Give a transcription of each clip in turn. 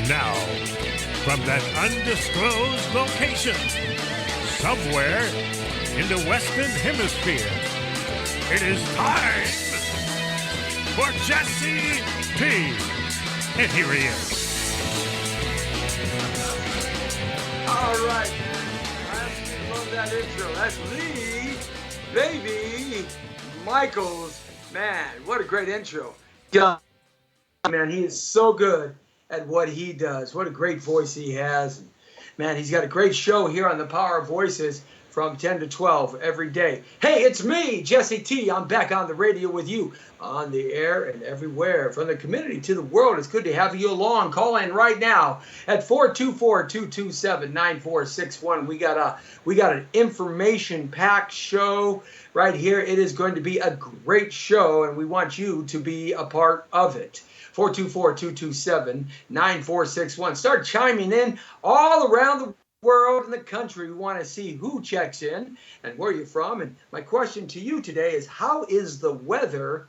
Now, from that undisclosed location, somewhere in the Western Hemisphere, it is time for Jesse P. And here he is. All right. I love that intro. That's Lee, baby, Michaels. Man, what a great intro. Yeah, man, he is so good at what he does. What a great voice he has. Man, he's got a great show here on the Power of Voices from 10 to 12 every day. Hey, it's me, Jesse T. I'm back on the radio with you on the air and everywhere. From the community to the world, it's good to have you along. Call in right now at 424-227-9461. We got an information-packed show right here. It is going to be a great show, and we want you to be a part of it. 424-227-9461. Start chiming in all around the world and the country. We want to see who checks in and where you're from. And my question to you today is, how is the weather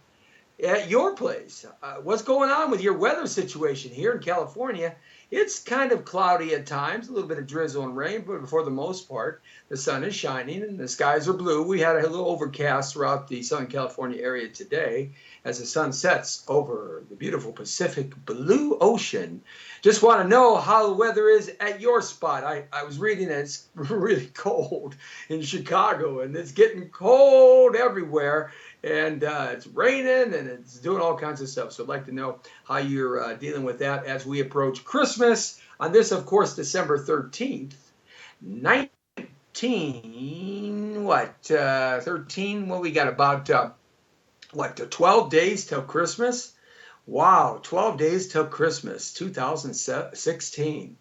at your place? What's going on with your weather situation here in California? It's kind of cloudy at times, a little bit of drizzle and rain, but for the most part, the sun is shining and the skies are blue. We had a little overcast throughout the Southern California area today as the sun sets over the beautiful Pacific Blue Ocean. Just want to know how the weather is at your spot. I was reading that it's really cold in Chicago, and it's getting cold everywhere. And it's raining and it's doing all kinds of stuff. So I'd like to know how you're dealing with that as we approach Christmas on this, of course, December 13th, 13, well, we got about, 12 days till Christmas? Wow, 12 days till Christmas, 2016.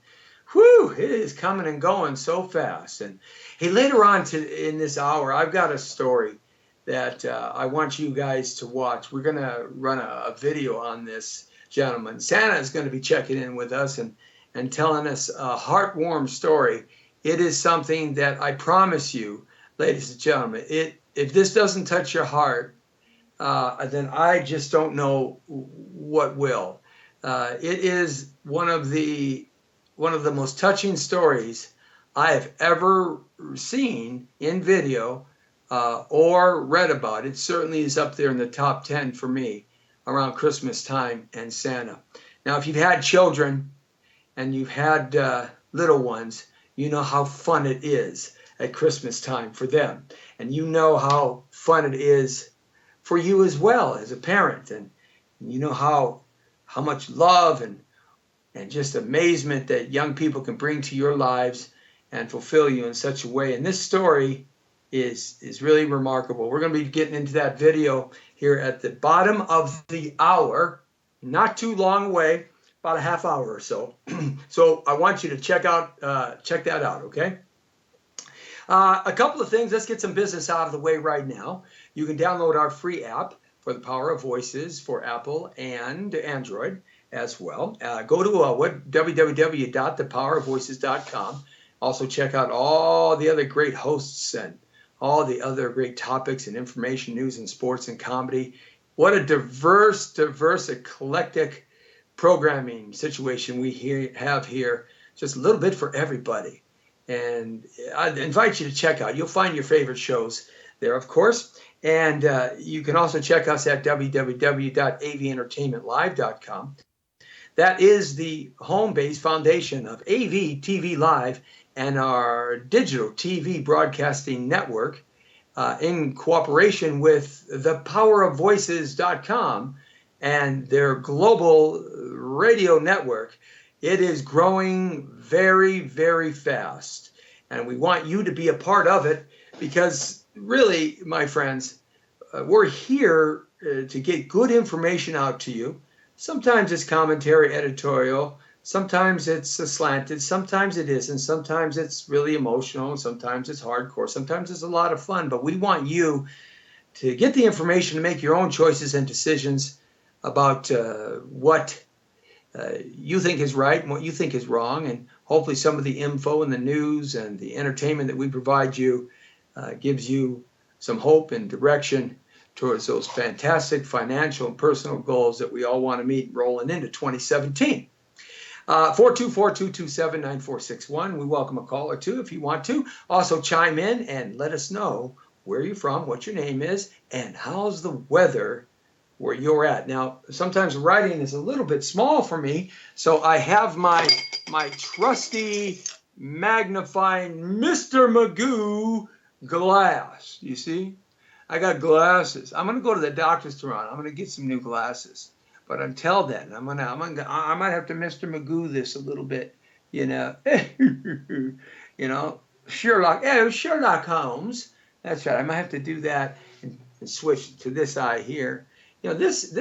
Whew, it is coming and going so fast. And hey, later on in this hour, I've got a story that I want you guys to watch. We're going to run a video on this gentleman. Santa is going to be checking in with us and telling us a heartwarming story. It is something that I promise you, ladies and gentlemen, if this doesn't touch your heart, then I just don't know what will. It is one of the most touching stories I have ever seen in video or read about. It certainly is up there in the top 10 for me around Christmas time and Santa. Now, if you've had children and you've had little ones, you know how fun it is at Christmas time for them. And you know how fun it is for you as well as a parent. And you know how much love and just amazement that young people can bring to your lives and fulfill you in such a way. And this story is really remarkable. We're going to be getting into that video here at the bottom of the hour, not too long away, about a half hour or so. So I want you to check that out, okay? A couple of things. Let's get some business out of the way right now. You can download our free app for the Power of Voices for Apple and Android as well. Go to www.thepowerofvoices.com. Also check out all the other great hosts and all the other great topics and information, news and sports and comedy. What a diverse, eclectic programming situation we have here. Just a little bit for everybody. And I invite you to check out. You'll find your favorite shows there, of course. And you can also check us at www.aventertainmentlive.com. That is the home base foundation of AV TV Live and our digital TV broadcasting network in cooperation with thepowerofvoices.com and their global radio network. It is growing very, very fast. And we want you to be a part of it because really, my friends, we're here to get good information out to you. Sometimes it's commentary, editorial. Sometimes it's slanted. Sometimes it isn't. Sometimes it's really emotional. Sometimes it's hardcore. Sometimes it's a lot of fun. But we want you to get the information to make your own choices and decisions about what you think is right and what you think is wrong. And hopefully some of the info and the news and the entertainment that we provide you gives you some hope and direction towards those fantastic financial and personal goals that we all want to meet rolling into 2017. 424-227-9461. We welcome a call or two if you want to. Also chime in and let us know where you're from, what your name is, and how's the weather where you're at. Now, sometimes writing is a little bit small for me, so I have my trusty magnifying Mr. Magoo glass. You see? I got glasses. I'm gonna go to the doctor's tomorrow. I'm gonna get some new glasses. But until then, I might have to Mr. Magoo this a little bit, you know. Sherlock Holmes. That's right. I might have to do that and switch to this eye here. You know, this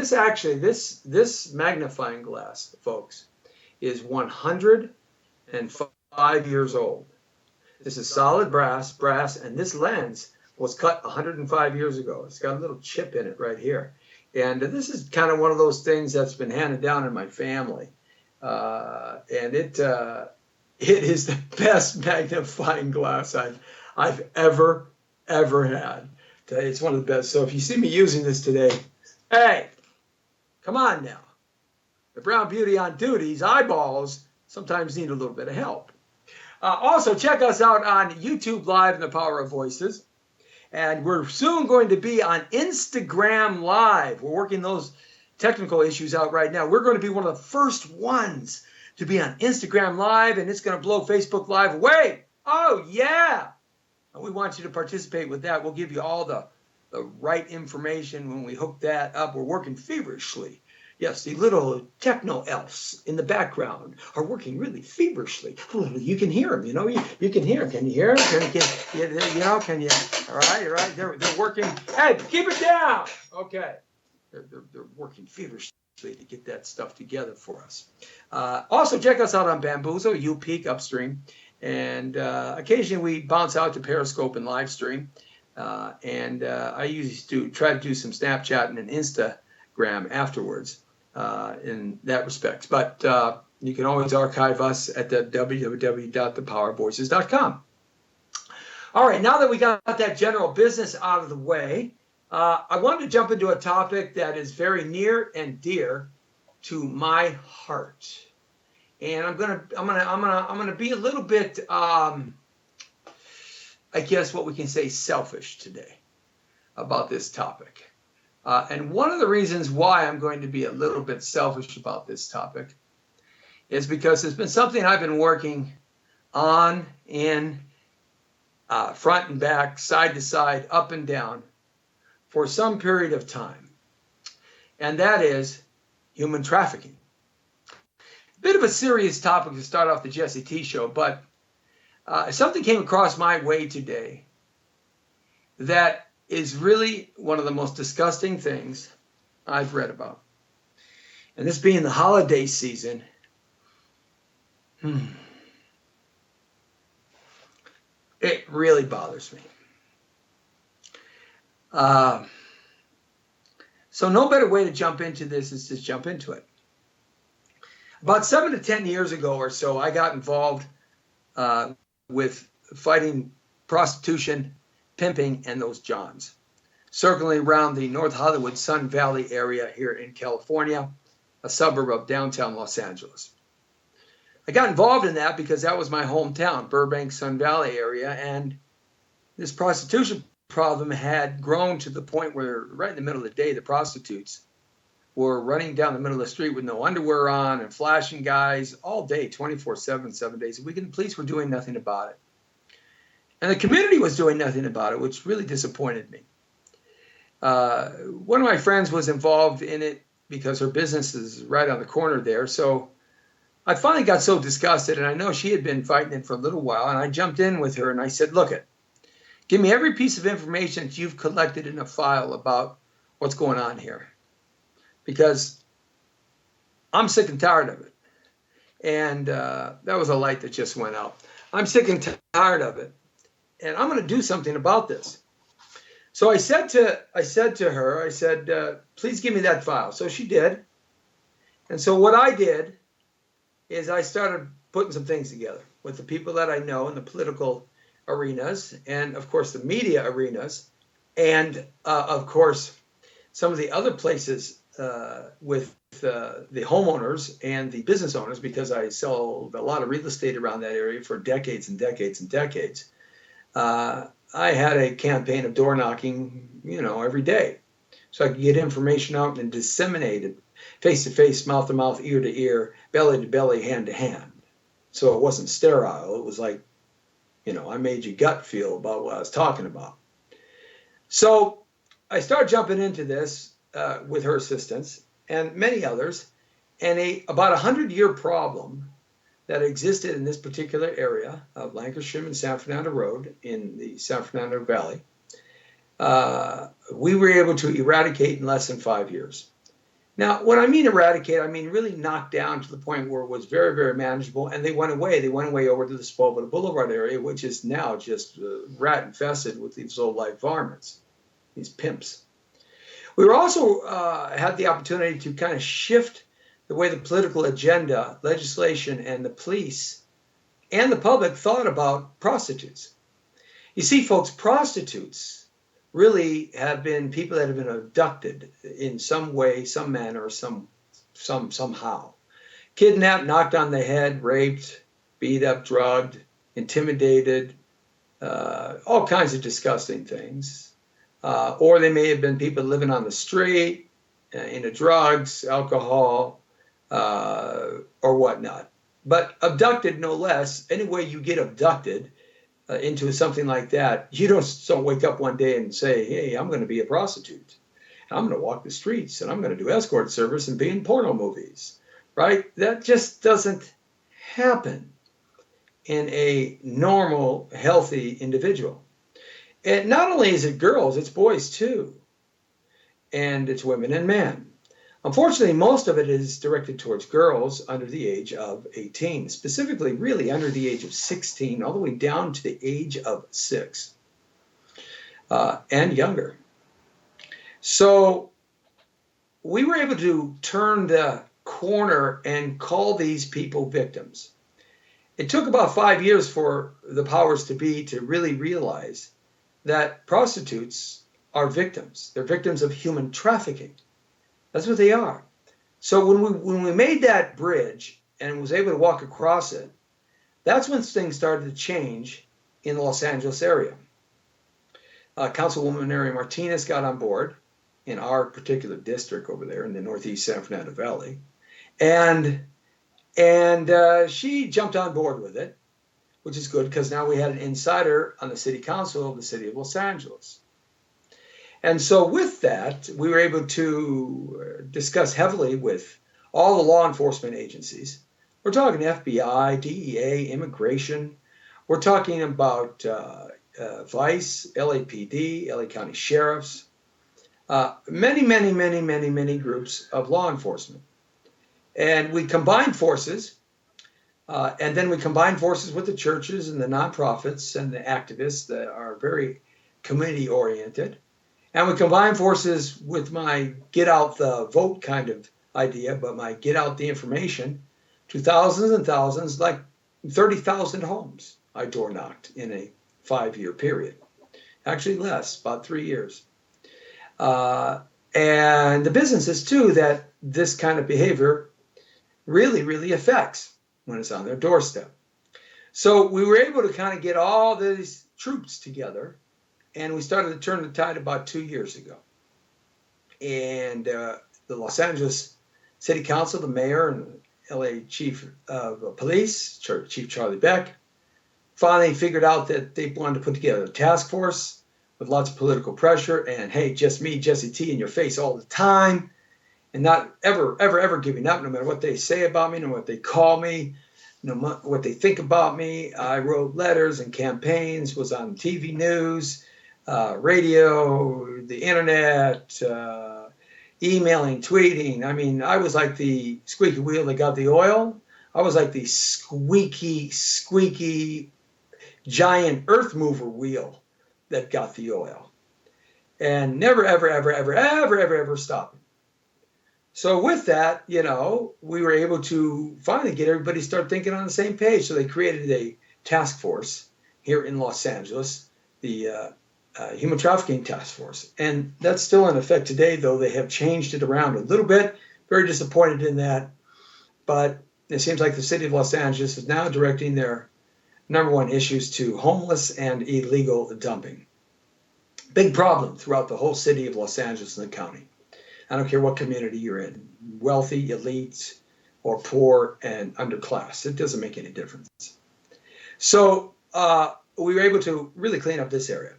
magnifying glass, folks, is 105 years old. This is solid brass, and this lens was cut 105 years ago. It's got a little chip in it right here. And this is kind of one of those things that's been handed down in my family. And it is the best magnifying glass I've ever had. It's one of the best. So if you see me using this today, hey, come on now. The brown beauty on duty's eyeballs sometimes need a little bit of help. Also, check us out on YouTube Live and the Power of Voices. And we're soon going to be on Instagram Live. We're working those technical issues out right now. We're going to be one of the first ones to be on Instagram Live, and it's going to blow Facebook Live away. Oh, yeah. And we want you to participate with that. We'll give you all the right information when we hook that up. We're working feverishly. Yes, the little techno elves in the background are working really feverishly. You can hear them, you know. You can hear them. Can you hear them? Can you? All right. They're working. Hey, keep it down. Okay. They're working feverishly to get that stuff together for us. Also, check us out on Bamboozle, YouPeak Upstream. And occasionally we bounce out to Periscope and live stream. I usually try to do some Snapchat and an Instagram afterwards in that respect. But you can always archive us at the www.thepowervoices.com. All right, now that we got that general business out of the way, I wanted to jump into a topic that is very near and dear to my heart. And I'm gonna be a little bit, I guess what we can say, selfish today about this topic. And one of the reasons why I'm going to be a little bit selfish about this topic is because it's been something I've been working on in front and back, side to side, up and down for some period of time. And that is human trafficking. A bit of a serious topic to start off the Jesse T Show, but something came across my way today that is really one of the most disgusting things I've read about. And this being the holiday season, it really bothers me. So no better way to jump into this is to jump into it. About 7 to 10 years ago or so, I got involved with fighting prostitution, pimping, and those Johns, circling around the North Hollywood Sun Valley area here in California, a suburb of downtown Los Angeles. I got involved in that because that was my hometown, Burbank, Sun Valley area, and this prostitution problem had grown to the point where right in the middle of the day, the prostitutes were running down the middle of the street with no underwear on and flashing guys all day, 24/7, 7 days a week, and the police were doing nothing about it. And the community was doing nothing about it, which really disappointed me. One of my friends was involved in it because her business is right on the corner there. So I finally got so disgusted, and I know she had been fighting it for a little while, and I jumped in with her and I said, look, give me every piece of information that you've collected in a file about what's going on here, because I'm sick and tired of it. And that was a light that just went out. I'm sick and tired of it, and I'm going to do something about this. So I said to her, please give me that file. So she did. And so what I did is I started putting some things together with the people that I know in the political arenas and, of course, the media arenas and, of course, some of the other places with the homeowners and the business owners, because I sold a lot of real estate around that area for decades and decades and decades. I had a campaign of door knocking, every day, so I could get information out and disseminate it face to face, mouth to mouth, ear to ear, belly to belly, hand to hand. So it wasn't sterile. It was like, I made your gut feel about what I was talking about. So I started jumping into this with her assistance and many others, and about 100-year problem that existed in this particular area of Lancashire and San Fernando Road in the San Fernando Valley, we were able to eradicate in less than 5 years. Now, when I mean eradicate, I mean really knock down to the point where it was very, very manageable, and they went away. They went away over to the Sepulveda Boulevard area, which is now just rat infested with these low-life varmints, these pimps. We were also had the opportunity to kind of shift the way the political agenda, legislation, and the police and the public thought about prostitutes. You see, folks, prostitutes really have been people that have been abducted in some way, some manner, somehow. Kidnapped, knocked on the head, raped, beat up, drugged, intimidated, all kinds of disgusting things. Or they may have been people living on the street, into drugs, alcohol, or whatnot. But abducted, no less. Any way you get abducted into something like that, you don't wake up one day and say, hey, I'm going to be a prostitute. I'm going to walk the streets, and I'm going to do escort service and be in porno movies, right? That just doesn't happen in a normal, healthy individual. And not only is it girls, it's boys too. And it's women and men. Unfortunately, most of it is directed towards girls under the age of 18, specifically really under the age of 16, all the way down to the age of 6 and younger. So we were able to turn the corner and call these people victims. It took about 5 years for the powers to be to really realize that prostitutes are victims. They're victims of human trafficking. That's what they are. So when we made that bridge and was able to walk across it, that's when things started to change in the Los Angeles area. Councilwoman Mary Martinez got on board in our particular district over there in the Northeast San Fernando Valley, and she jumped on board with it, which is good because now we had an insider on the city council of the city of Los Angeles. And so with that, we were able to discuss heavily with all the law enforcement agencies. We're talking FBI, DEA, immigration. We're talking about Vice, LAPD, LA County Sheriffs, many groups of law enforcement. And we combined forces, and then we combined forces with the churches and the nonprofits and the activists that are very community-oriented. And we combined forces with my get out the vote kind of idea, but my get out the information to thousands and thousands, like 30,000 homes I door knocked in a 5-year period. Actually less, about 3 years. And the businesses too that this kind of behavior really affects when it's on their doorstep. So we were able to kind of get all these troops together, and we started to turn the tide about 2 years ago. And the Los Angeles City Council, the mayor, and LA Chief of Police, Chief Charlie Beck, finally figured out that they wanted to put together a task force with lots of political pressure and, hey, just me, Jesse T, in your face all the time, and not ever giving up, no matter what they say about me, no matter what they call me, no matter what they think about me. I wrote letters and campaigns, was on TV news, radio, the internet, emailing, tweeting. I mean, I was like the squeaky wheel that got the oil. I was like the squeaky giant earth mover wheel that got the oil. And never, ever stopping. So with that, we were able to finally get everybody to start thinking on the same page. So they created a task force here in Los Angeles, the Human Trafficking Task Force. And that's still in effect today, though they have changed it around a little bit very disappointed in that. But it seems like the city of Los Angeles is now directing their number one issues to homeless and illegal dumping. Big problem throughout the whole city of Los Angeles and the county. I don't care what community you're in, wealthy, elite, or poor and underclass. It doesn't make any difference. So we were able to really clean up this area.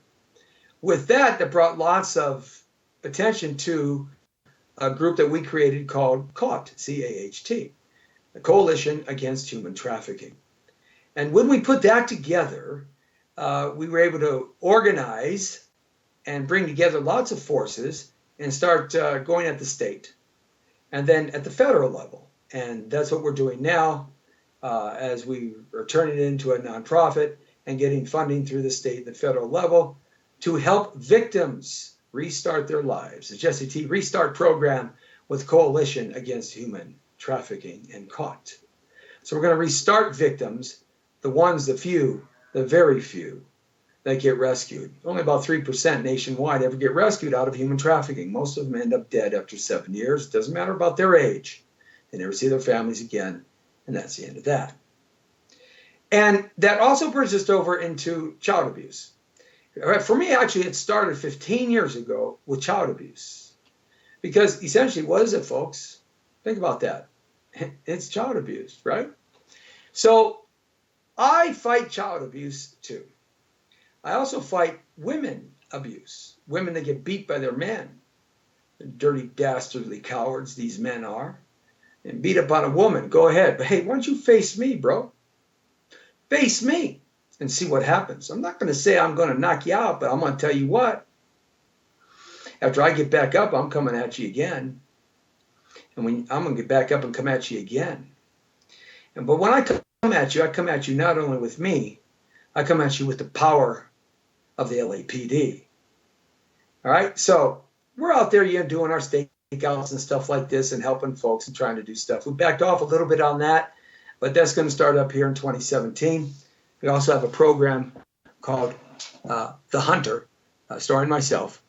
With that, that brought lots of attention to a group that we created called CAHT, C-A-H-T, the Coalition Against Human Trafficking. And when we put that together, we were able to organize and bring together lots of forces and start going at the state and then at the federal level. And that's what we're doing now as we are turning it into a nonprofit and getting funding through the state and the federal level to help victims restart their lives. The Jesse T. Restart program with Coalition Against Human Trafficking and CAHT. So we're going to restart victims, the ones, the few, the very few that get rescued. Only about 3% nationwide ever get rescued out of human trafficking. Most of them end up dead after 7 years. It doesn't matter about their age. They never see their families again, and that's the end of that. And that also brings us over into child abuse. For me, actually, it started 15 years ago with child abuse. Because essentially, what is it, folks? Think about that. It's child abuse, right? So I fight child abuse too. I also fight women abuse, women that get beat by their men. The dirty, dastardly cowards these men are. And beat up on a woman. Go ahead. But hey, why don't you face me, bro? Face me and see what happens. I'm not going to say I'm going to knock you out, but I'm going to tell you what. After I get back up, I'm coming at you again. And I'm going to get back up and come at you again. But when I come at you, I come at you not only with me, I come at you with the power of the LAPD. All right? So we're out there doing our stakeouts and stuff like this and helping folks and trying to do stuff. We backed off a little bit on that, but that's going to start up here in 2017. We also have a program called The Hunter, starring myself,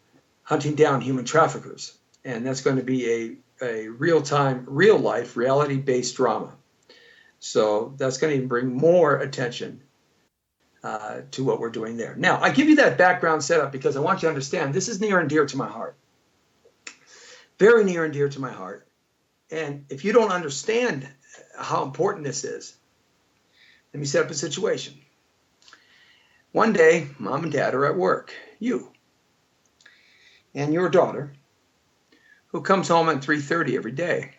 hunting down human traffickers. And that's going to be a real-time, real-life, reality-based drama. So that's going to even bring more attention to what we're doing there. Now, I give you that background setup because I want you to understand this is near and dear to my heart. Very near and dear to my heart. And if you don't understand how important this is, let me set up a situation. One day, mom and dad are at work, you, and your daughter, who comes home at 3:30 every day,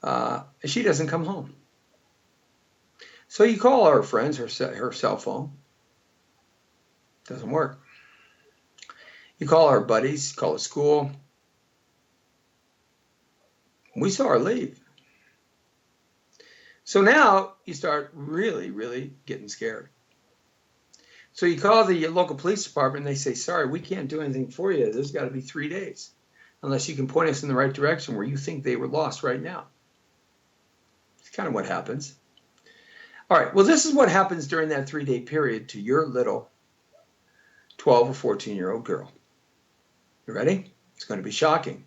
and she doesn't come home. So you call her friends, her cell phone. Doesn't work. You call her buddies, call the school. We saw her leave. So now you start really, really getting scared. So you call the local police department and they say, sorry, we can't do anything for you. There's got to be 3 days unless you can point us in the right direction where you think they were lost right now. It's kind of what happens. All right, well, this is what happens during that 3-day period to your little 12 or 14-year-old girl. You ready? It's going to be shocking,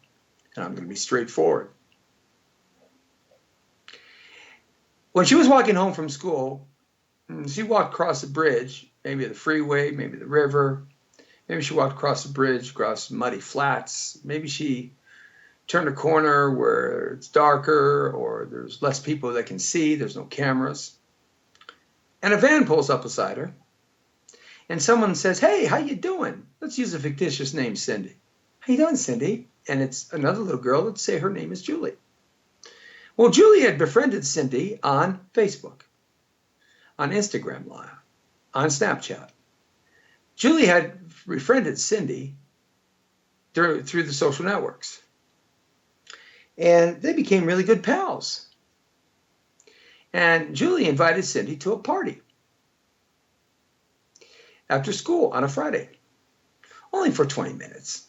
and I'm going to be straightforward. When she was walking home from school, she walked across the bridge, maybe the freeway, maybe the river. Maybe she walked across the bridge, across muddy flats. Maybe she turned a corner where it's darker or there's less people that can see. There's no cameras. And a van pulls up beside her. And someone says, hey, how you doing? Let's use a fictitious name, Cindy. How you doing, Cindy? And it's another little girl. Let's say her name is Julie. Well, Julie had befriended Cindy on Facebook, on Instagram Live, on Snapchat. Julie had befriended Cindy through the social networks. And they became really good pals. And Julie invited Cindy to a party after school on a Friday, only for 20 minutes.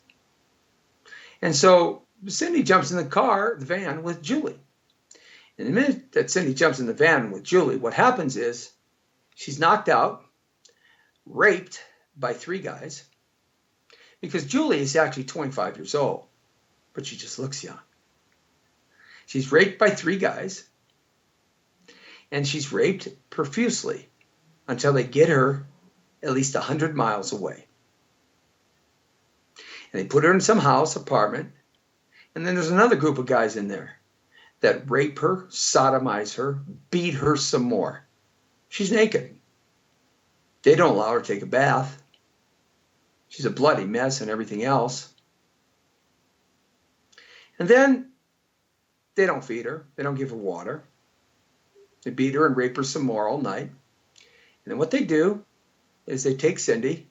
And so Cindy jumps in the van with Julie. And the minute that Cindy jumps in the van with Julie, what happens is she's knocked out, raped by 3 guys, because Julie is actually 25 years old, but she just looks young. She's raped by 3 guys, and she's raped profusely until they get her at least 100 miles away. And they put her in some house, apartment, and then there's another group of guys in there that rape her, sodomize her, beat her some more. She's naked. They don't allow her to take a bath. She's a bloody mess and everything else. And then they don't feed her. They don't give her water. They beat her and rape her some more all night. And then what they do is they take Cindy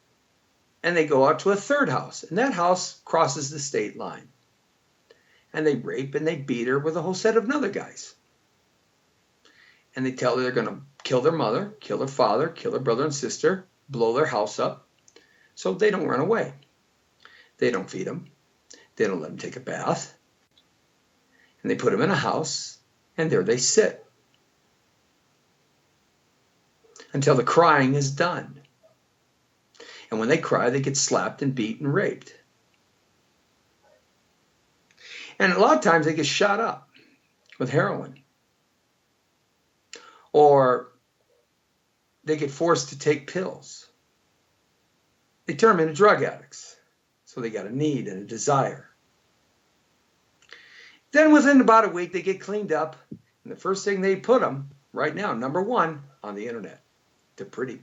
and they go out to a third house. And that house crosses the state line. And they rape and they beat her with a whole set of other guys. And they tell her they're going to kill their mother, kill their father, kill their brother and sister, blow their house up, so they don't run away. They don't feed them. They don't let them take a bath. And they put them in a house, and there they sit until the crying is done. And when they cry, they get slapped and beat and raped. And a lot of times they get shot up with heroin. Or they get forced to take pills. They turn them into drug addicts. So they got a need and a desire. Then within about a week, they get cleaned up. And the first thing they put them, right now, number 1, on the internet. They're pretty.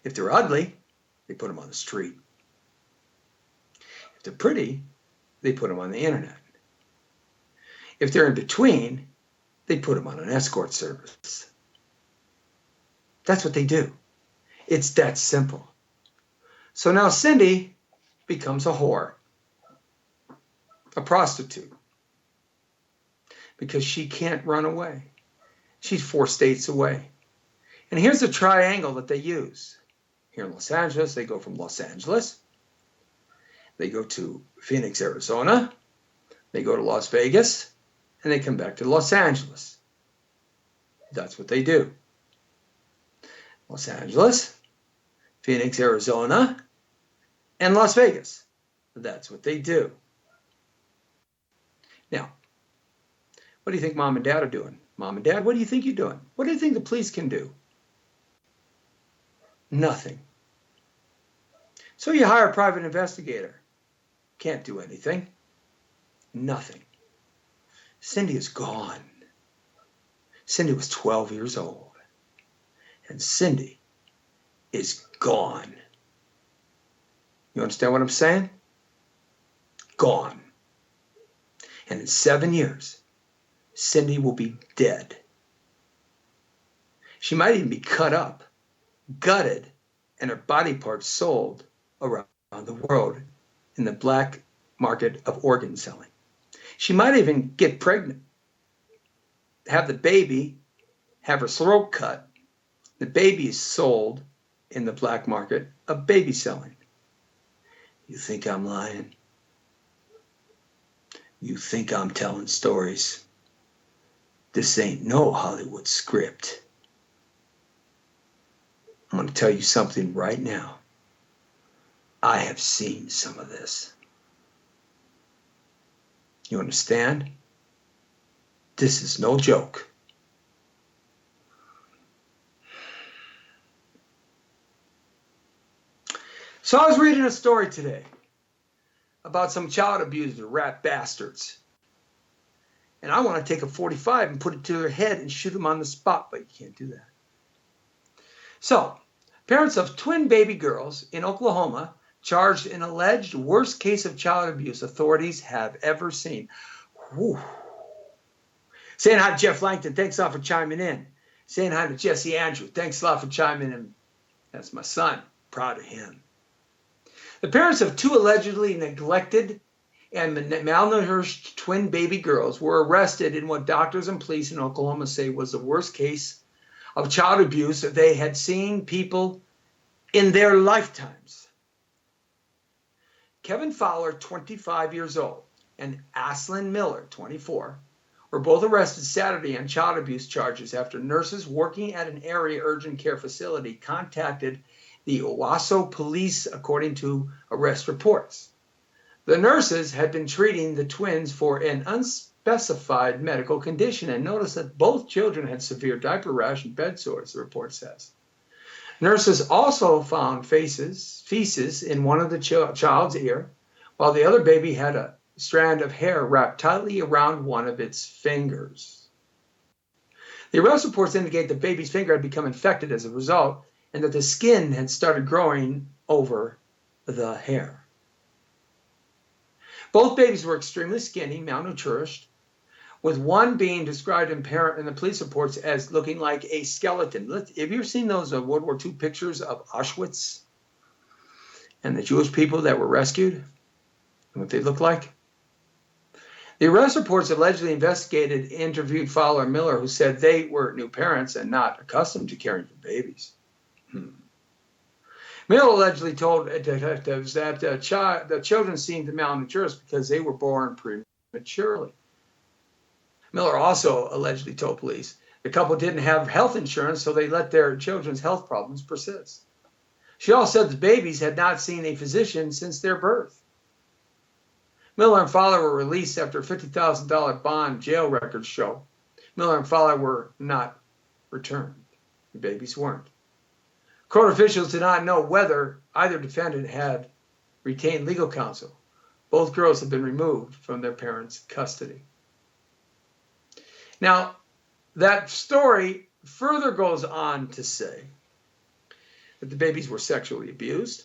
If they're ugly, they put them on the street. If they're pretty, they put them on the internet. If they're in between, they put them on an escort service. That's what they do. It's that simple. So now Cindy becomes a whore, a prostitute, because she can't run away. She's 4 states away. And here's the triangle that they use. Here in Los Angeles, they go from Los Angeles. They go to Phoenix, Arizona. They go to Las Vegas. And they come back to Los Angeles. That's what they do. Los Angeles, Phoenix, Arizona, and Las Vegas. That's what they do. Now, what do you think mom and dad are doing? Mom and dad, what do you think you're doing? What do you think the police can do? Nothing. So you hire a private investigator. Can't do anything. Nothing. Cindy is gone. Cindy was 12 years old. And Cindy is gone. You understand what I'm saying? Gone. And in 7 years, Cindy will be dead. She might even be cut up, gutted, and her body parts sold around the world in the black market of organ selling. She might even get pregnant, have the baby, have her throat cut. The baby is sold in the black market of baby selling. You think I'm lying? You think I'm telling stories? This ain't no Hollywood script. I'm going to tell you something right now. I have seen some of this. You understand? This is no joke. So I was reading a story today about some child abusers, rat bastards. And I want to take a .45 and put it to their head and shoot them on the spot, but you can't do that. So, parents of twin baby girls in Oklahoma charged in alleged worst case of child abuse authorities have ever seen. Whew. Saying hi to Jeff Langton. Thanks a lot for chiming in. Saying hi to Jesse Andrew. Thanks a lot for chiming in. That's my son. Proud of him. The parents of 2 allegedly neglected and malnourished twin baby girls were arrested in what doctors and police in Oklahoma say was the worst case of child abuse that they had seen people in their lifetimes. Kevin Fowler, 25 years old, and Aslyn Miller, 24, were both arrested Saturday on child abuse charges after nurses working at an area urgent care facility contacted the Owasso police, according to arrest reports. The nurses had been treating the twins for an unspecified medical condition. And notice that both children had severe diaper rash and bed sores, the report says. Nurses also found feces in one of the child's ear, while the other baby had a strand of hair wrapped tightly around one of its fingers. The arrest reports indicate the baby's finger had become infected as a result, and that the skin had started growing over the hair. Both babies were extremely skinny, malnourished, with one being described in the police reports as looking like a skeleton. Have you ever seen those World War II pictures of Auschwitz and the Jewish people that were rescued and what they looked like? The arrest reports allegedly interviewed Fowler and Miller, who said they were new parents and not accustomed to caring for babies. Miller allegedly told detectives that the children seemed malnourished because they were born prematurely. Miller also allegedly told police the couple didn't have health insurance, so they let their children's health problems persist. She also said the babies had not seen a physician since their birth. Miller and Fowler were released after a $50,000 bond, jail records show. Miller and Fowler were not returned. The babies weren't. Court officials did not know whether either defendant had retained legal counsel. Both girls had been removed from their parents' custody. Now, that story further goes on to say that the babies were sexually abused.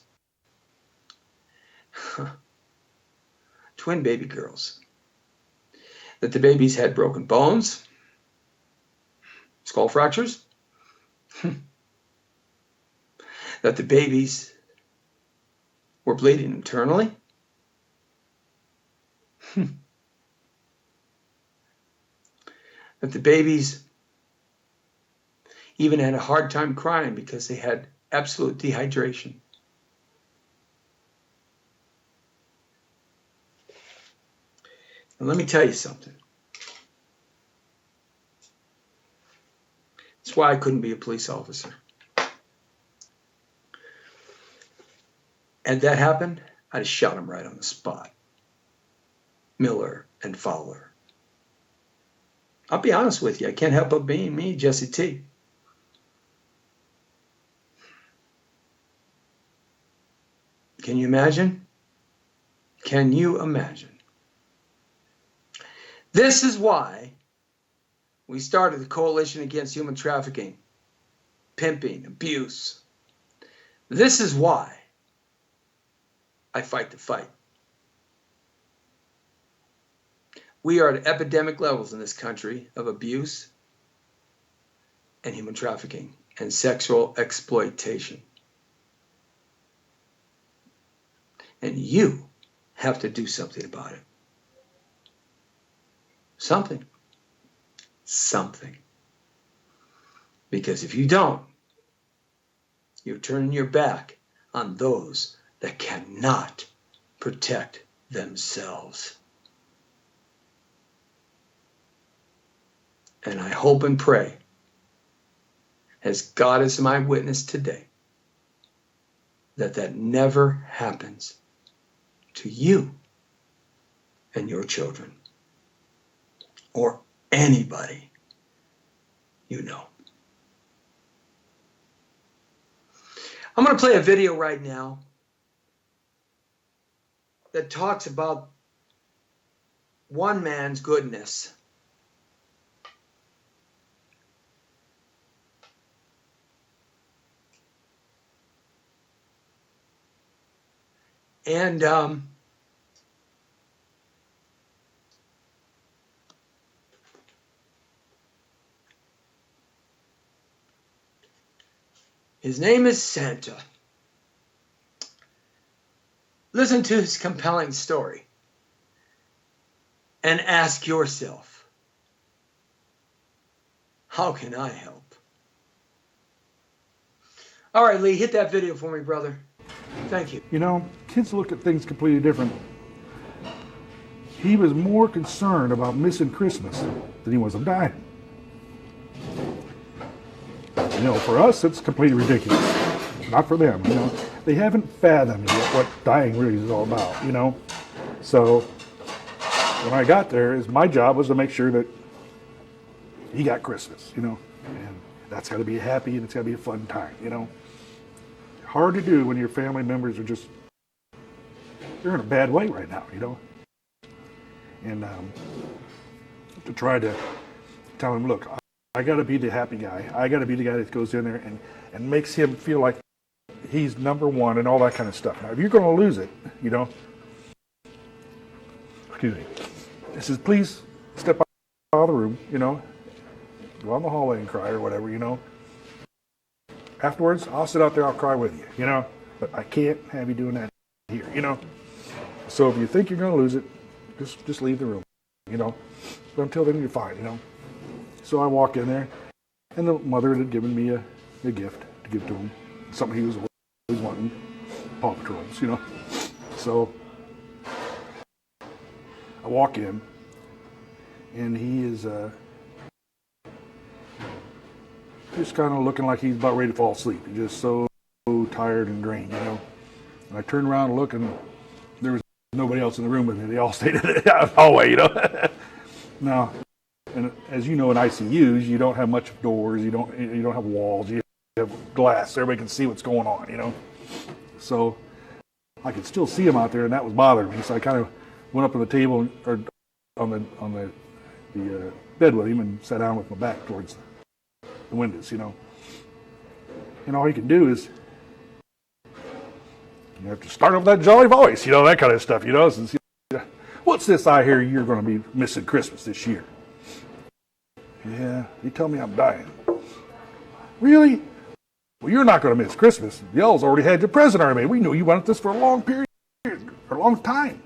Twin baby girls. That the babies had broken bones, skull fractures. That the babies were bleeding internally. That the babies even had a hard time crying because they had absolute dehydration. And let me tell you something. That's why I couldn't be a police officer. Had that happened, I'd have shot him right on the spot. Miller and Fowler. I'll be honest with you, I can't help but being me, Jesse T. Can you imagine? Can you imagine? This is why we started the Coalition Against Human Trafficking, Pimping, Abuse. This is why I fight the fight. We are at epidemic levels in this country of abuse and human trafficking and sexual exploitation. And you have to do something about it. Something. Because if you don't, you're turning your back on those that cannot protect themselves. And I hope and pray, as God is my witness today, that never happens to you and your children or anybody you know. I'm going to play a video right now that talks about one man's goodness. And his name is Santa. Listen to his compelling story and ask yourself, how can I help? All right, Lee, hit that video for me, brother. Thank you. You know, kids look at things completely different. He was more concerned about missing Christmas than he was of dying. You know, for us, it's completely ridiculous. Not for them, you know. They haven't fathomed yet what dying really is all about, you know. So, when I got there, is my job was to make sure that he got Christmas, you know, and that's got to be happy and it's got to be a fun time, you know. Hard to do when your family members are just, they're in a bad way right now, you know. And to try to tell him, look, I got to be the happy guy. I got to be the guy that goes in there and makes him feel like he's number one and all that kind of stuff. Now, if you're going to lose it, you know, excuse me, he says, please step out of the room, you know, go out in the hallway and cry or whatever, you know. Afterwards, I'll sit out there, I'll cry with you, you know, but I can't have you doing that here, you know. So if you think you're going to lose it, just leave the room, you know. But until then, you're fine, you know. So I walk in there, and the mother had given me a gift to give to him, something he was always wanting, Paw Patrols, you know. So I walk in, and he is just kind of looking like he's about ready to fall asleep. He's just so tired and drained, you know. And I turn around and look, and there was nobody else in the room with me. They all stayed in the hallway, you know. Now, and as you know, in ICUs, you don't have much doors. You don't have walls. You have glass. So everybody can see what's going on, you know. So I could still see him out there, and that was bothering me. So I kind of went up to the table or on the bed with him and sat down with my back towards the windows, you know. And all you can do is you have to start up that jolly voice, you know, that kind of stuff, you know. Since, what's this I hear you're going to be missing Christmas this year? Yeah, you tell me I'm dying. Really? Well, you're not going to miss Christmas. Y'all's already had your present already made. We knew you wanted this for a long period, for a long time.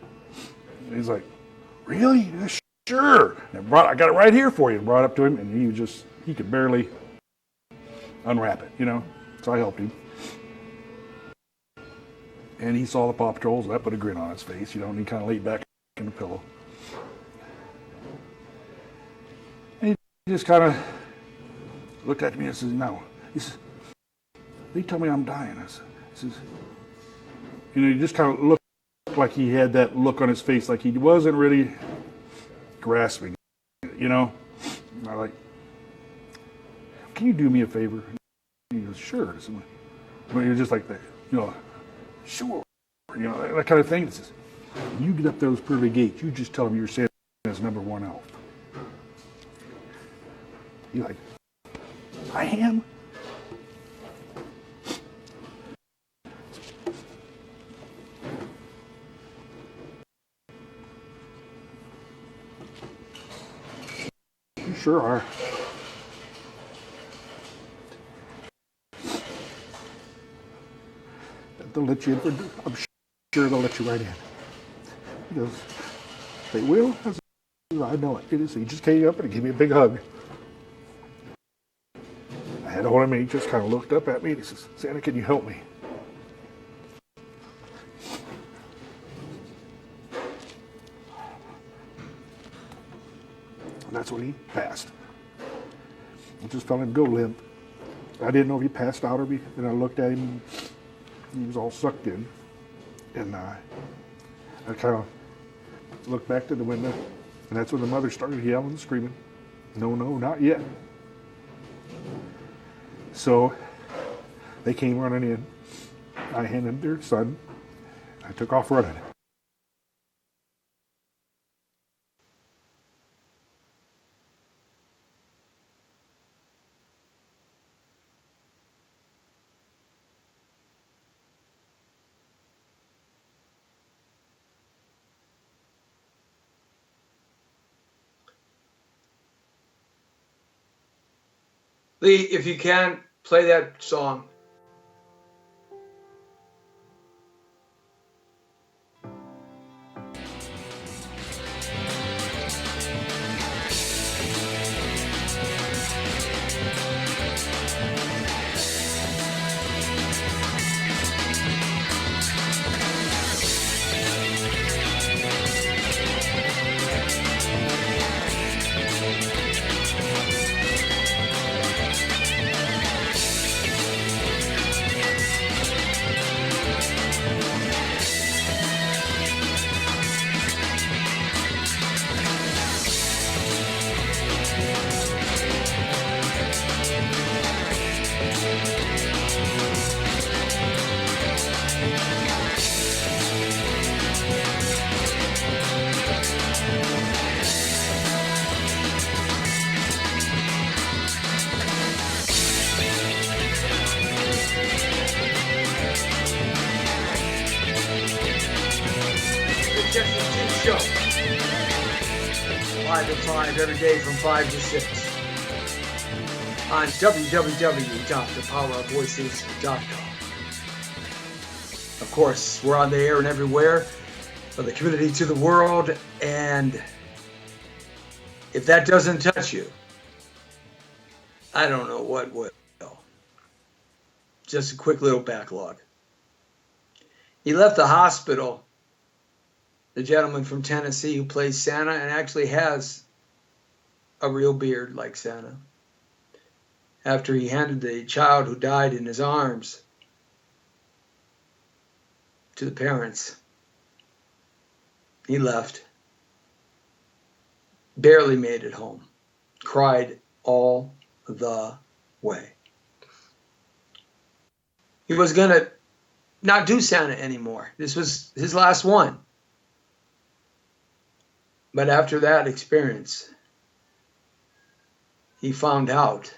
And he's like, really? Yeah, sure. And I got it right here for you. And brought it up to him, and he could barely unwrap it, you know. So I helped him. And he saw the Paw Patrols, and that put a grin on his face, you know, and he kind of laid back in the pillow. And he just kind of looked at me and says, no. He says, they tell me I'm dying. I says, you know, he just kind of looked like he had that look on his face, like he wasn't really grasping it, you know. And I'm like, can you do me a favor? And he goes, sure. But he was just like that, you know, sure, you know, that kind of thing. It says, you get up those pearly gates, you just tell them you're Santa's number one elf. You're like, I am? You sure are. They'll let you in for, I'm sure they'll let you right in. He goes, they will? I know it. So he just came up and gave me a big hug. I had to hold him and he just kind of looked up at me and he says, Santa, can you help me? And that's when he passed. I just felt him go limp. I didn't know if he passed out or me. And I looked at him. He was all sucked in, and I kind of looked back to the window, and that's when the mother started yelling and screaming, no, not yet. So they came running in. I handed their son. I took off running. Lee, if you can, play that song. Jesse and Jim Show. 5 to 5 every day from 5 to 6 on www.thepowerofvoices.com. Of course, we're on the air and everywhere, from the community to the world, and if that doesn't touch you, I don't know what will. Just a quick little backlog. He left the hospital, the gentleman from Tennessee who plays Santa and actually has a real beard like Santa, after he handed the child who died in his arms to the parents. He left, barely made it home, cried all the way. He was going to not do Santa anymore. This was his last one. But after that experience, he found out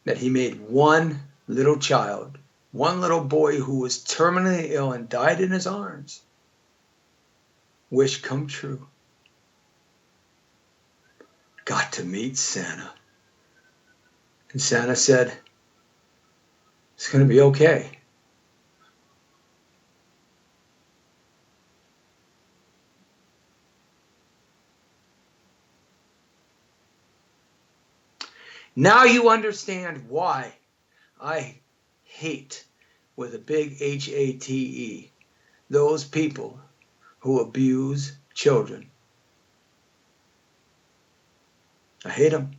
that he made one little child, one little boy who was terminally ill and died in his arms, wish come true. Got to meet Santa. And Santa said, it's going to be okay. Now you understand why I hate, with a big H-A-T-E, those people who abuse children. I hate them.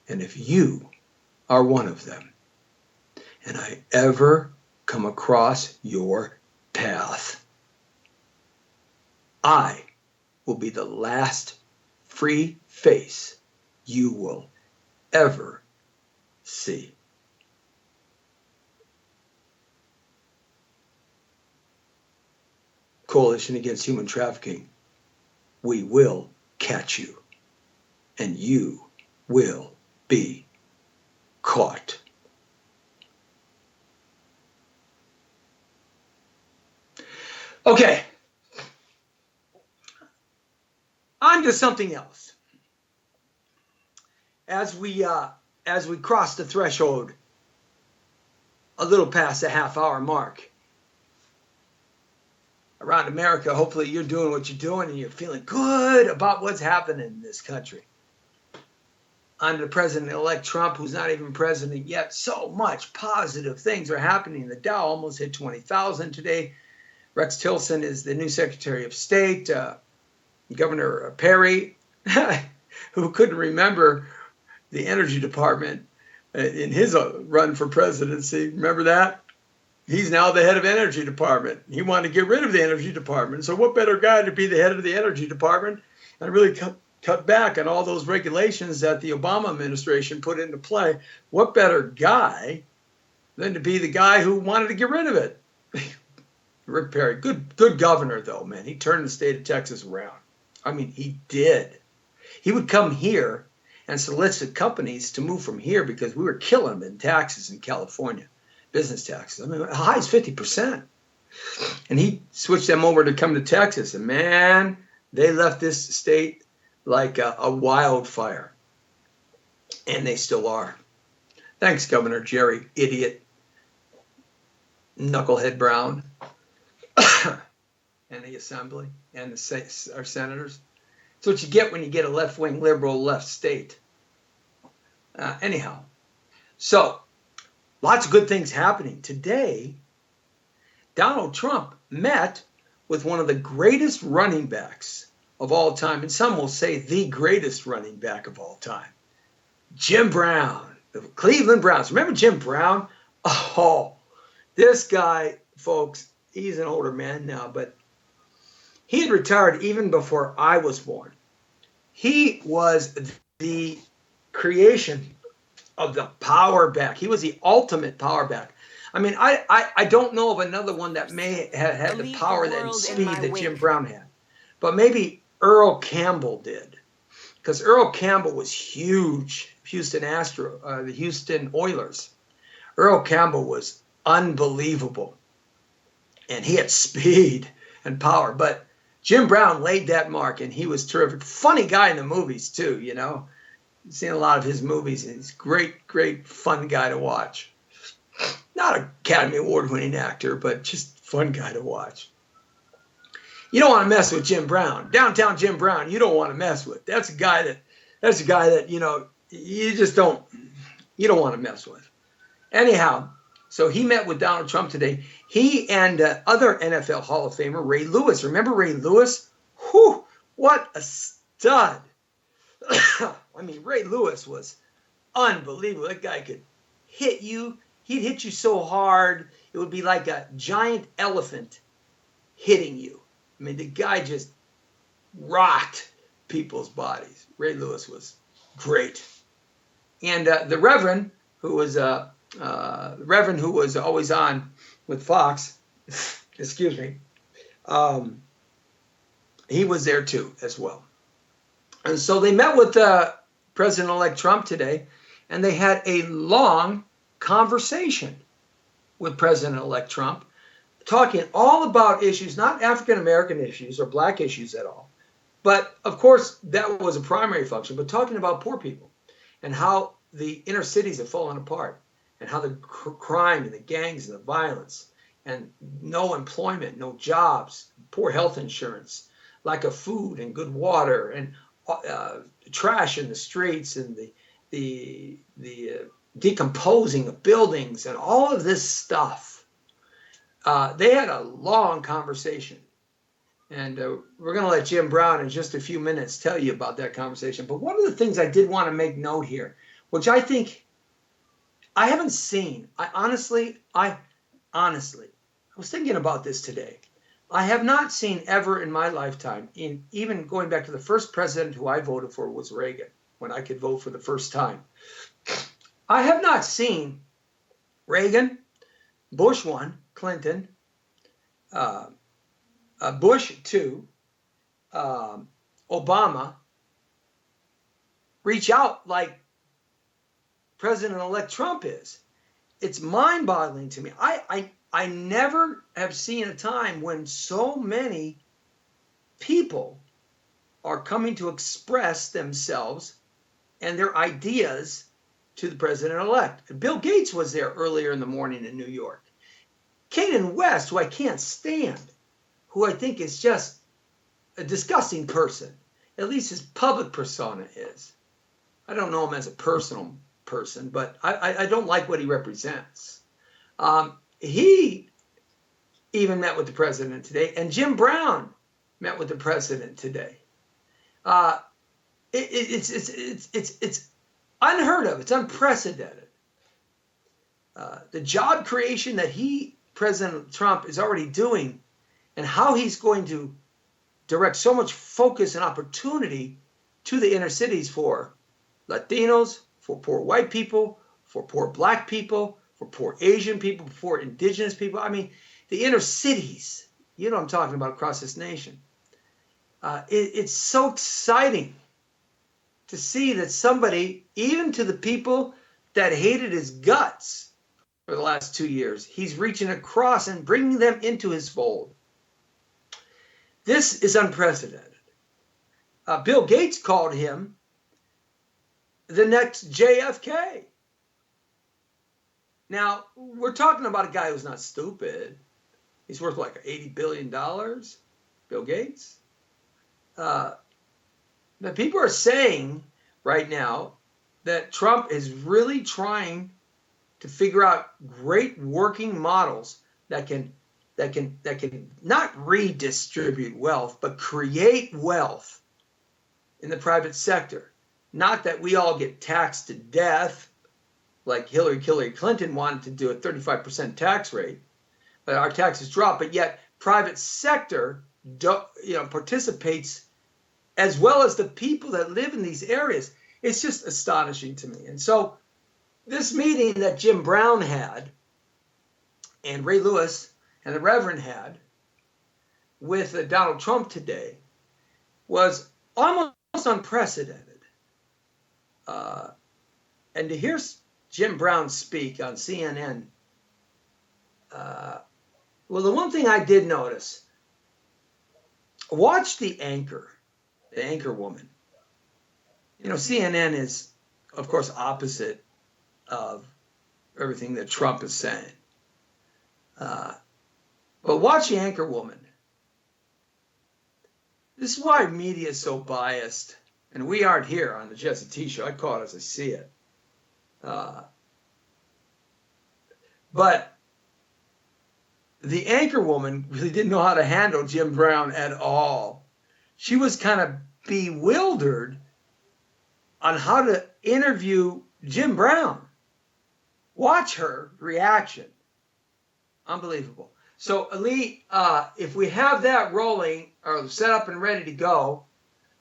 And if you are one of them, and I ever come across your path, I will be the last free face you will ever see. Coalition Against Human Trafficking, we will catch you, and you will be caught. Okay, on to something else. As we cross the threshold, a little past the half-hour mark, around America, hopefully you're doing what you're doing and you're feeling good about what's happening in this country. Under President-elect Trump, who's not even president yet, so much positive things are happening. The Dow almost hit 20,000 today. Rex Tillerson is the new Secretary of State. Governor Perry, who couldn't remember the Energy Department in his run for presidency. Remember that? He's now the head of Energy Department. He wanted to get rid of the Energy Department. So what better guy to be the head of the Energy Department and really cut back on all those regulations that the Obama administration put into play? What better guy than to be the guy who wanted to get rid of it? Rick Perry, good governor though, man. He turned the state of Texas around. I mean, he did. He would come here and solicit companies to move from here because we were killing them in taxes in California, business taxes. I mean, high as 50%. And he switched them over to come to Texas. And man, they left this state like a wildfire. And they still are. Thanks, Governor Jerry, idiot, knucklehead Brown, and the Assembly and our senators. That's what you get when you get a left-wing liberal left state. Anyhow, so lots of good things happening. Today, Donald Trump met with one of the greatest running backs of all time, and some will say the greatest running back of all time, Jim Brown, the Cleveland Browns. Remember Jim Brown? Oh, this guy, folks, he's an older man now, but he had retired even before I was born. He was the creation of the power back. He was the ultimate power back. I mean, I don't know of another one that may have had the power and speed that Jim Brown had. But maybe Earl Campbell did. Because Earl Campbell was huge. The Houston Oilers. Earl Campbell was unbelievable. and he had speed and power. But Jim Brown laid that mark, and he was terrific. Funny guy in the movies too, you know. I've seen a lot of his movies, and he's a great, great, fun guy to watch. Not an Academy Award-winning actor, but just fun guy to watch. You don't want to mess with Jim Brown. Downtown Jim Brown, you don't want to mess with. That's a guy that, you know, you don't want to mess with. Anyhow, so he met with Donald Trump today. He and other NFL Hall of Famer Ray Lewis. Remember Ray Lewis? Whew, what a stud. I mean, Ray Lewis was unbelievable. That guy could hit you. He'd hit you so hard, it would be like a giant elephant hitting you. I mean, the guy just rocked people's bodies. Ray Lewis was great. And the Reverend, who was always on with Fox, excuse me, he was there too as well. And so they met with President-elect Trump today, and they had a long conversation with President-elect Trump, talking all about issues, not African-American issues or black issues at all. But of course, that was a primary function, but talking about poor people and how the inner cities have fallen apart and how the crime and the gangs and the violence and no employment, no jobs, poor health insurance, lack of food and good water, and trash in the streets, and the decomposing of buildings and all of this stuff. They had a long conversation, and we're going to let Jim Brown in just a few minutes tell you about that conversation. But one of the things I did want to make note here, which I think I haven't seen, I honestly was thinking about this today. I have not seen ever in my lifetime, even going back to the first president who I voted for was Reagan, when I could vote for the first time. I have not seen Reagan, Bush 1, Clinton, Bush 2, Obama reach out like President-elect Trump is. It's mind-boggling to me. I never have seen a time when so many people are coming to express themselves and their ideas to the president-elect. Bill Gates was there earlier in the morning in New York. Kanye West, who I can't stand, who I think is just a disgusting person, at least his public persona is. I don't know him as a personal person, but I don't like what he represents. He even met with the president today, and Jim Brown met with the president today. It's unheard of. It's unprecedented. The job creation that President Trump, is already doing, and how he's going to direct so much focus and opportunity to the inner cities for Latinos, for poor white people, for poor black people, for poor Asian people, for indigenous people. I mean, the inner cities, you know what I'm talking about, across this nation. It's so exciting to see that somebody, even to the people that hated his guts for the last 2 years, he's reaching across and bringing them into his fold. This is unprecedented. Bill Gates called him the next JFK. Now, we're talking about a guy who's not stupid. He's worth like $80 billion, Bill Gates. But people are saying right now that Trump is really trying to figure out great working models that can not redistribute wealth, but create wealth in the private sector. Not that we all get taxed to death, like Hillary Clinton wanted to do a 35% tax rate, but our taxes drop. But yet, private sector, participates as well as the people that live in these areas. It's just astonishing to me. And so, this meeting that Jim Brown had, and Ray Lewis and the Reverend had with Donald Trump today, was almost unprecedented. And to hear Jim Brown speak on CNN, Well, the one thing I did notice, watch the anchor woman. You know, CNN is, of course, opposite of everything that Trump is saying. But watch the anchor woman. This is why media is so biased. And we aren't here on the Jesse T Show. I call it as I see it. But the anchor woman really didn't know how to handle Jim Brown at all. She was kind of bewildered on how to interview Jim Brown. Watch her reaction. Unbelievable. So, Lee, if we have that rolling or set up and ready to go,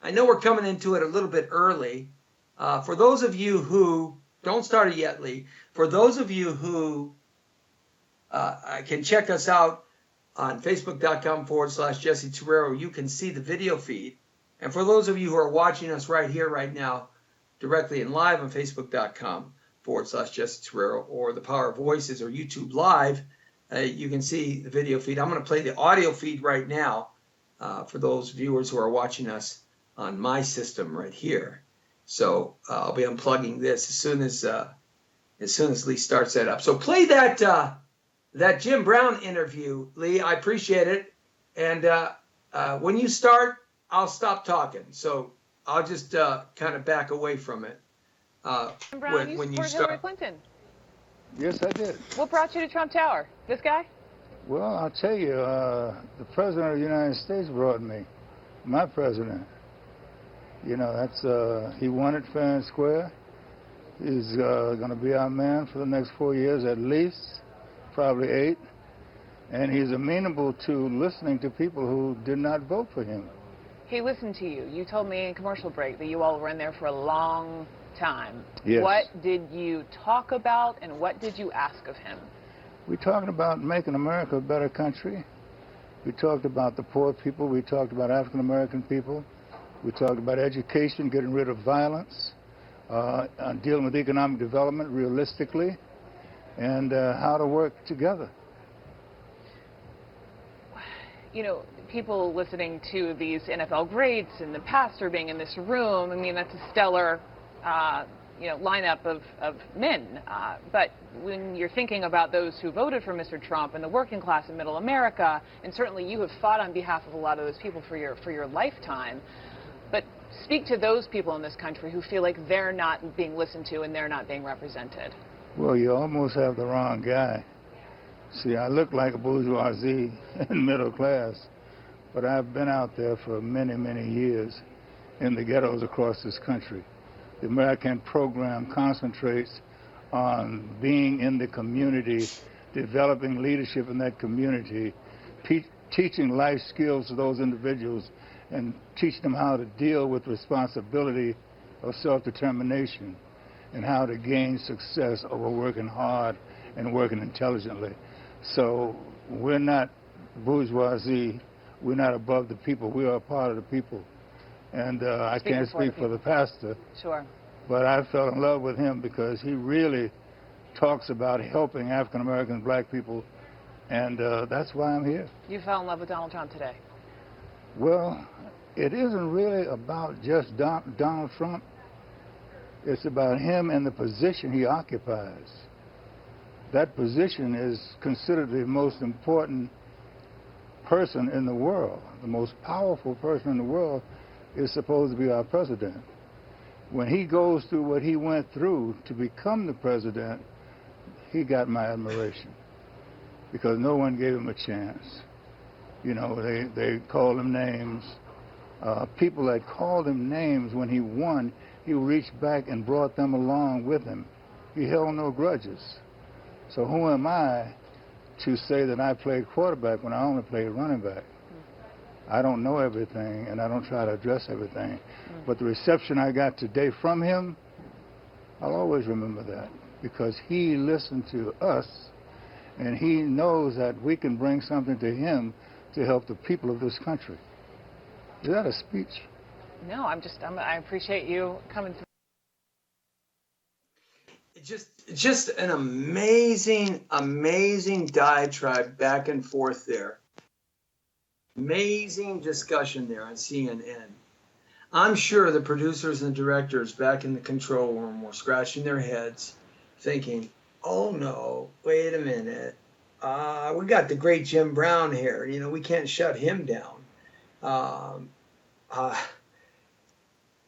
I know we're coming into it a little bit early. For those of you who don't start it yet, Lee, for those of you who can check us out on facebook.com/Jesse Terrero, you can see the video feed. And for those of you who are watching us right here, right now, directly and live on facebook.com/Jesse Terrero or the Power of Voices or YouTube Live, you can see the video feed. I'm going to play the audio feed right now for those viewers who are watching us on my system right here. So I'll be unplugging this as soon as Lee starts that up. So play that Jim Brown interview, Lee. I appreciate it. And when you start, I'll stop talking. So I'll just kind of back away from it. Jim Brown, when you support Hillary Clinton. Yes, I did. What brought you to Trump Tower? This guy? Well, I'll tell you, the President of the United States brought me, my president. You know, that's he won it fair and square. He's going to be our man for the next 4 years at least, probably 8. And he's amenable to listening to people who did not vote for him. He listened to you. You told me in commercial break that you all were in there for a long time. Yes. What did you talk about and what did you ask of him? We're talking about making America a better country. We talked about the poor people. We talked about African American people. We talked about education, getting rid of violence, dealing with economic development realistically, and how to work together. You know, people listening to these NFL greats and the pastor being in this room, I mean, that's a stellar, lineup of men. But when you're thinking about those who voted for Mr. Trump and the working class and middle America, and certainly you have fought on behalf of a lot of those people for your lifetime, but speak to those people in this country who feel like they're not being listened to and they're not being represented. Well, you almost have the wrong guy. See, I look like a bourgeoisie and middle class, but I've been out there for many, many years in the ghettos across this country. The American program concentrates on being in the community, developing leadership in that community, teaching life skills to those individuals, and teach them how to deal with responsibility of self-determination and how to gain success over working hard and working intelligently. So we're not bourgeoisie, we're not above the people, we are a part of the people. And I can't speak for the pastor, sure, but I fell in love with him because he really talks about helping African American black people, and that's why I'm here. You fell in love with Donald Trump today. Well, it isn't really about just Donald Trump. It's about him and the position he occupies. That position is considered the most important person in the world. The most powerful person in the world is supposed to be our president. When he goes through what he went through to become the president, he got my admiration because no one gave him a chance. You know, they called him names. People that called him names when he won, he reached back and brought them along with him. He held no grudges. So who am I to say that I played quarterback when I only played running back? I don't know everything, and I don't try to address everything. But the reception I got today from him, I'll always remember that, because he listened to us, and he knows that we can bring something to him to help the people of this country. Is that a speech? No, I appreciate you coming through. just an amazing diatribe back and forth there. Amazing discussion there on CNN. I'm sure the producers and directors back in the control room were scratching their heads, thinking, "Oh no, wait a minute. We got the great Jim Brown here. You know, we can't shut him down."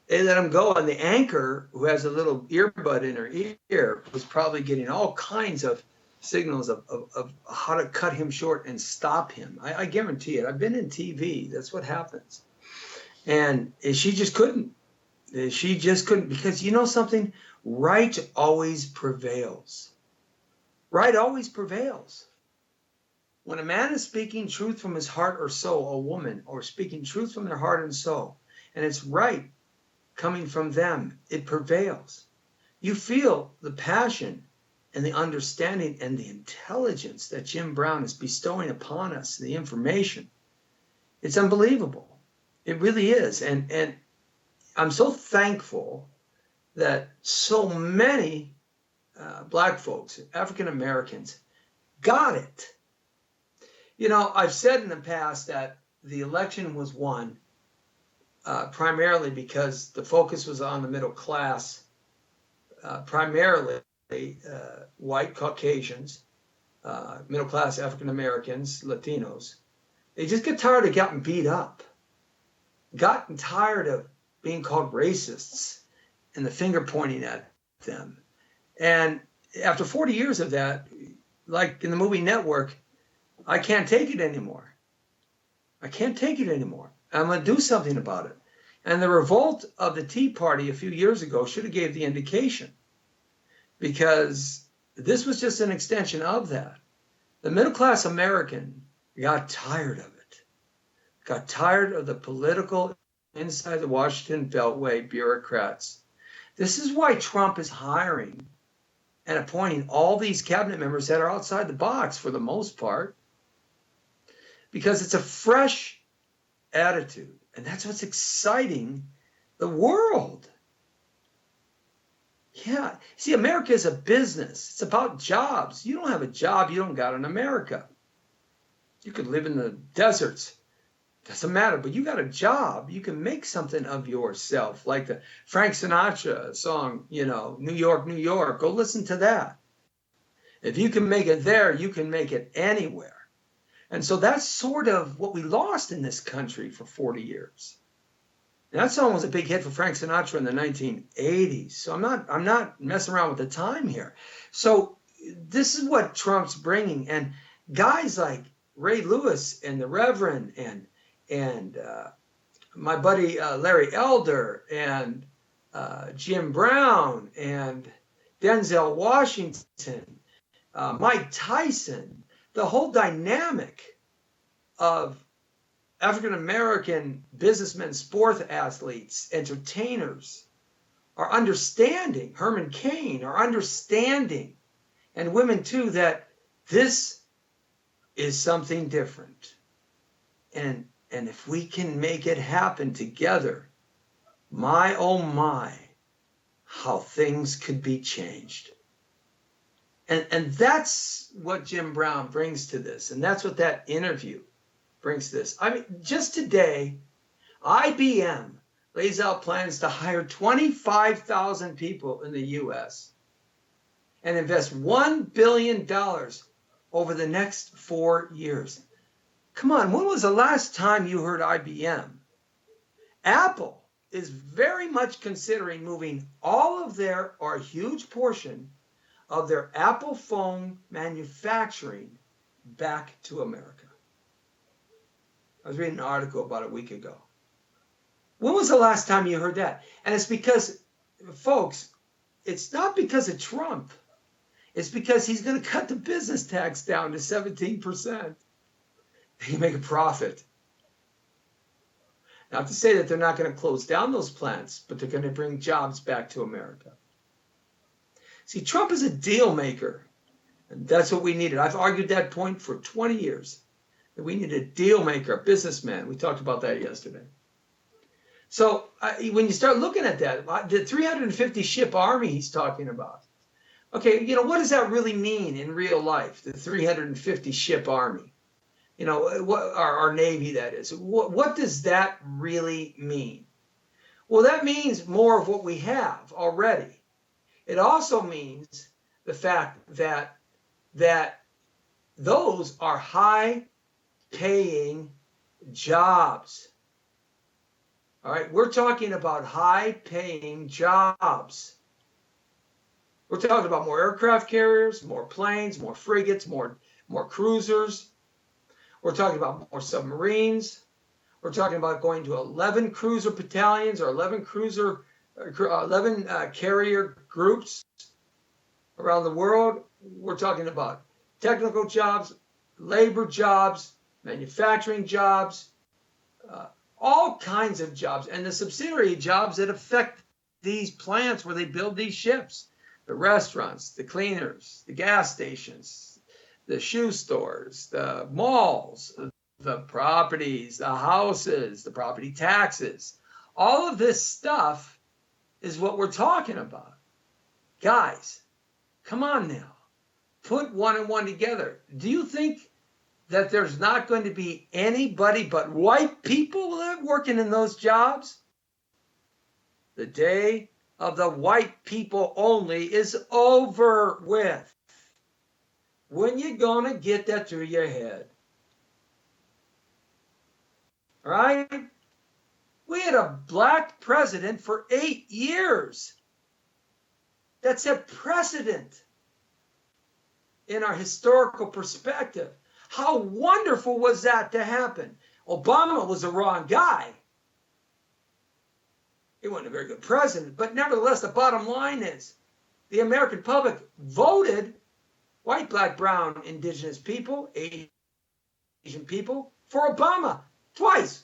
They let him go, and the anchor, who has a little earbud in her ear, was probably getting all kinds of signals of how to cut him short and stop him. I guarantee it. I've been in TV. That's what happens. And she just couldn't. She just couldn't, because you know something? Right always prevails. Right always prevails. When a man is speaking truth from his heart or soul, a woman, or speaking truth from their heart and soul, and it's right coming from them, it prevails. You feel the passion and the understanding and the intelligence that Jim Brown is bestowing upon us, the information. It's unbelievable. It really is. And I'm so thankful that so many black folks, African Americans, got it. You know, I've said in the past that the election was won primarily because the focus was on the middle class, primarily white Caucasians, middle class African Americans, Latinos. They just get tired of getting beat up, gotten tired of being called racists and the finger pointing at them. And after 40 years of that, like in the movie Network, I can't take it anymore. I can't take it anymore. I'm going to do something about it. And the revolt of the Tea Party a few years ago should have gave the indication, because this was just an extension of that. The middle-class American got tired of it, got tired of the political inside the Washington Beltway bureaucrats. This is why Trump is hiring and appointing all these cabinet members that are outside the box for the most part, because it's a fresh attitude. And that's what's exciting the world. Yeah. See, America is a business. It's about jobs. You don't have a job, you don't got in America. You could live in the deserts. Doesn't matter. But you got a job. You can make something of yourself. Like the Frank Sinatra song, you know, New York, New York. Go listen to that. If you can make it there, you can make it anywhere. And so that's sort of what we lost in this country for 40 years. And that song was a big hit for Frank Sinatra in the 1980s. So I'm not messing around with the time here. So this is what Trump's bringing. And guys like Ray Lewis and the Reverend and my buddy Larry Elder and Jim Brown and Denzel Washington, Mike Tyson, the whole dynamic of African-American businessmen, sports athletes, entertainers are understanding, Herman Cain are understanding, and women too, that this is something different. And if we can make it happen together, my oh my, how things could be changed. And that's what Jim Brown brings to this. And that's what that interview brings to this. I mean, just today, IBM lays out plans to hire 25,000 people in the U.S. and invest $1 billion over the next 4 years. Come on, when was the last time you heard IBM? Apple is very much considering moving all of their, or a huge portion of their Apple phone manufacturing back to America. I was reading an article about a week ago. When was the last time you heard that? And it's because, folks, it's not because of Trump. It's because he's going to cut the business tax down to 17%. They can make a profit. Not to say that they're not going to close down those plants, but they're going to bring jobs back to America. See, Trump is a deal maker, and that's what we needed. I've argued that point for 20 years, that we need a deal maker, a businessman. We talked about that yesterday. So when you start looking at that, the 350 ship army he's talking about, Okay, what does that really mean in real life? The 350 ship army, what our Navy, that is. What does that really mean? Well, that means more of what we have already. It also means the fact that those are high-paying jobs. All right, we're talking about high-paying jobs. We're talking about more aircraft carriers, more planes, more frigates, more cruisers. We're talking about more submarines. We're talking about going to 11 cruiser battalions or 11 carrier groups around the world. We're talking about technical jobs, labor jobs, manufacturing jobs, all kinds of jobs, and the subsidiary jobs that affect these plants where they build these ships. The restaurants, the cleaners, the gas stations, the shoe stores, the malls, the properties, the houses, the property taxes. All of this stuff is what we're talking about. Guys, come on now. Put one and one together. Do you think that there's not going to be anybody but white people working in those jobs? The day of the white people only is over with. When you gonna get that through your head? All right? We had a black president for 8 years. That set precedent in our historical perspective. How wonderful was that to happen? Obama was the wrong guy. He wasn't a very good president, but nevertheless, the bottom line is the American public voted white, black, brown, indigenous people, Asian people for Obama twice.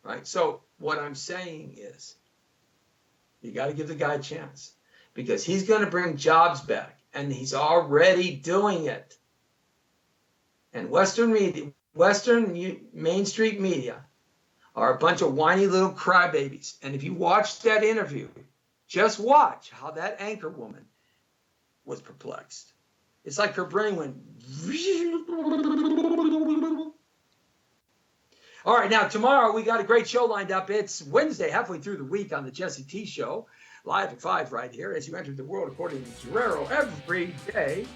Right? So what I'm saying is you got to give the guy a chance because he's going to bring jobs back, and he's already doing it. And Western Main Street media are a bunch of whiny little crybabies. And if you watch that interview, just watch how that anchor woman was perplexed. It's like her brain went. All right, now tomorrow we got a great show lined up. It's Wednesday, halfway through the week on the Jesse T Show, live at 5 right here as you enter the world according to Guerrero every day.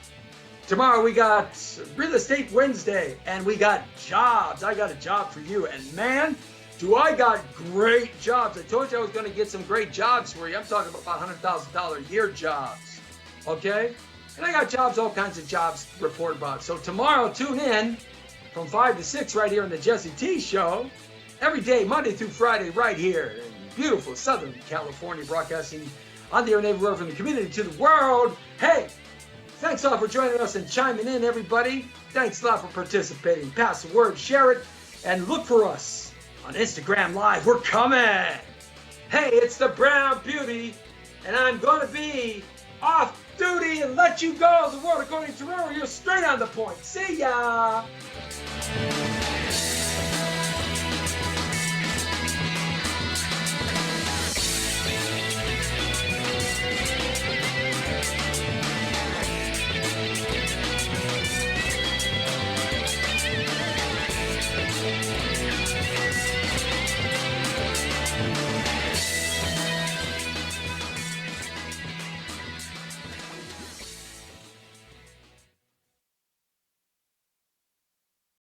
Tomorrow we got Real Estate Wednesday, and we got jobs. I got a job for you, and man, do I got great jobs. I told you I was going to get some great jobs for you. I'm talking about $100,000 a year jobs, okay? And I got jobs, all kinds of jobs to report about. So tomorrow, tune in from 5 to 6 right here on the Jesse T Show. Every day, Monday through Friday, right here in beautiful Southern California, broadcasting on the air and everywhere from the community to the world. Hey, thanks a lot for joining us and chiming in, everybody. Thanks a lot for participating. Pass the word, share it, and look for us on Instagram Live. We're coming. Hey, it's the Brown Beauty, and I'm going to be off duty and let you go. The world according to Guerrero, you're straight on the point. See ya.